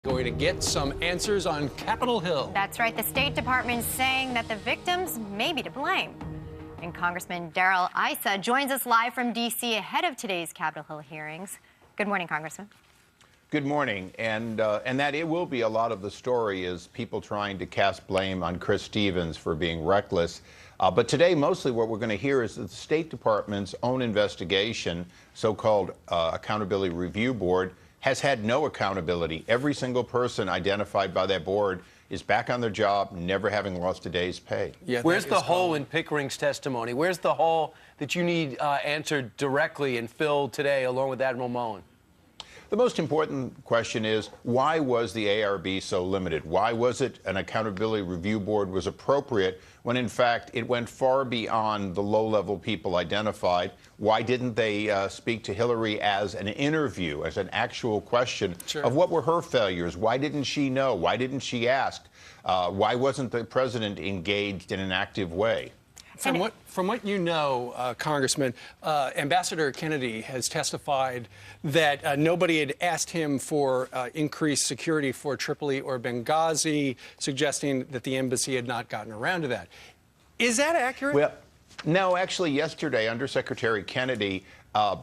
Going to get some answers on Capitol Hill. That's right. The State Department's saying that the victims may be to blame. And Congressman Issa joins us live from D.C. ahead of today's Capitol Hill hearings. Good morning, Congressman. Good morning. And that it will be a lot of the story is people trying to cast blame on Chris Stevens for being reckless. But today, mostly what we're going to hear is that the State Department's own investigation, so-called Accountability Review Board, has had no accountability. Every single person identified by that board is back on their job, never having lost a day's pay. Yeah, where's the hole in Pickering's testimony? Where's the hole that you need answered directly and filled today, along with Admiral Mullen? The most important question is, why was the ARB so limited? Why was it an accountability review board was appropriate when, in fact, it went far beyond the low-level people identified? Why didn't they speak to Hillary as an interview, as an actual question of what were her failures? Why didn't she know? Why didn't she ask? Why wasn't the president engaged in an active way? From what you know, Congressman, Ambassador Kennedy has testified that nobody had asked him for increased security for Tripoli or Benghazi, suggesting that the embassy had not gotten around to that. Is that accurate? Well, no, actually, yesterday, Undersecretary Kennedy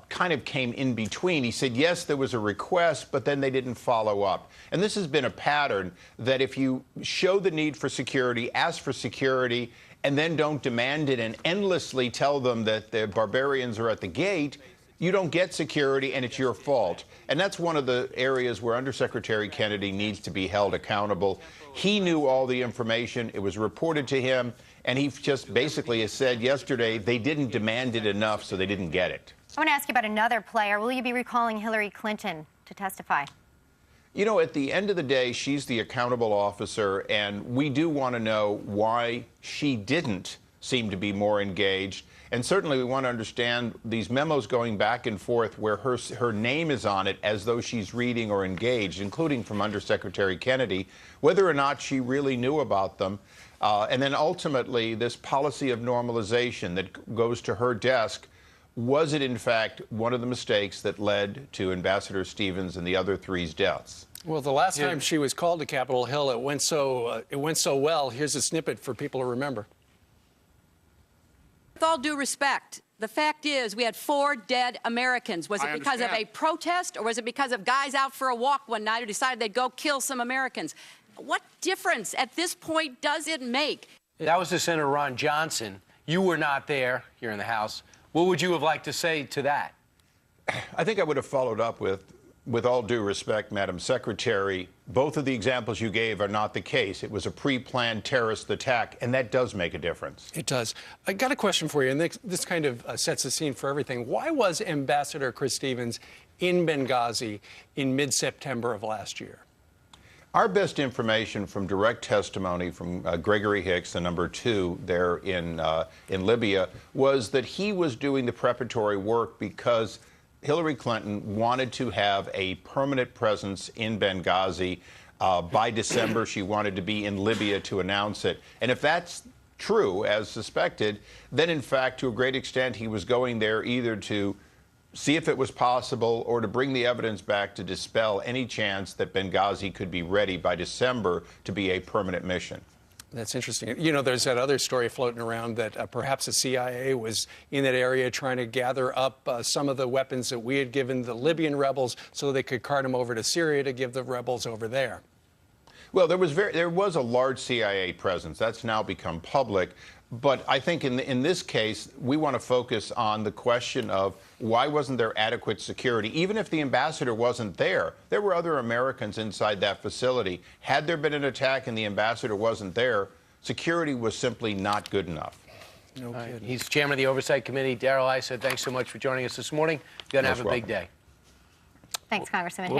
kind of came in between. He said, yes, there was a request, but then they didn't follow up. And this has been a pattern that if you show the need for security, ask for security, and then don't demand it and endlessly tell them that the barbarians are at the gate, you don't get security and it's your fault. And that's one of the areas where Undersecretary Kennedy needs to be held accountable. He knew all the information. It was reported to him. And he just basically has said yesterday they didn't demand it enough, so they didn't get it. I want to ask you about another player. Will you be recalling Hillary Clinton to testify? You know, at the end of the day, she's the accountable officer, and we do want to know why she didn't seem to be more engaged. And certainly we want to understand these memos going back and forth where her name is on it as though she's reading or engaged, including from Undersecretary Kennedy, whether or not she really knew about them. And then ultimately, this policy of normalization that goes to her desk, was it, in fact, one of the mistakes that led to Ambassador Stevens and the other three's deaths? Well, the last time she was called to Capitol Hill, it went so well. Here's a snippet for people to remember. With all due respect, the fact is we had 4 dead Americans. Was it because of a protest, or was it because of guys out for a walk one night who decided they'd go kill some Americans? What difference at this point does it make? That was to Senator Ron Johnson. You were not there here in the House. What would you have liked to say to that? I think I would have followed up with all due respect, Madam Secretary, both of the examples you gave are not the case. It was a pre-planned terrorist attack, and that does make a difference. It does. I got a question for you, and this kind of sets the scene for everything. Why was Ambassador Chris Stevens in Benghazi in mid-September of last year? Our best information from direct testimony from Gregory Hicks, the #2 there in Libya, was that he was doing the preparatory work because Hillary Clinton wanted to have a permanent presence in Benghazi. By December, she wanted to be in Libya to announce it. And if that's true, as suspected, then, in fact, to a great extent, he was going there either to see if it was possible or to bring the evidence back to dispel any chance that Benghazi could be ready by December to be a permanent mission. That's interesting. You know, there's that other story floating around that perhaps the CIA was in that area trying to gather up some of the weapons that we had given the Libyan rebels so they could cart them over to Syria to give the rebels over there. Well, there was a large CIA presence. That's now become public. But I think in this case, we want to focus on the question of why wasn't there adequate security? Even if the ambassador wasn't there, there were other Americans inside that facility. Had there been an attack and the ambassador wasn't there, security was simply not good enough. No kidding. He's chairman of the Oversight Committee. Issa, thanks so much for joining us this morning. You're going to have a big day. Thanks, Congressman.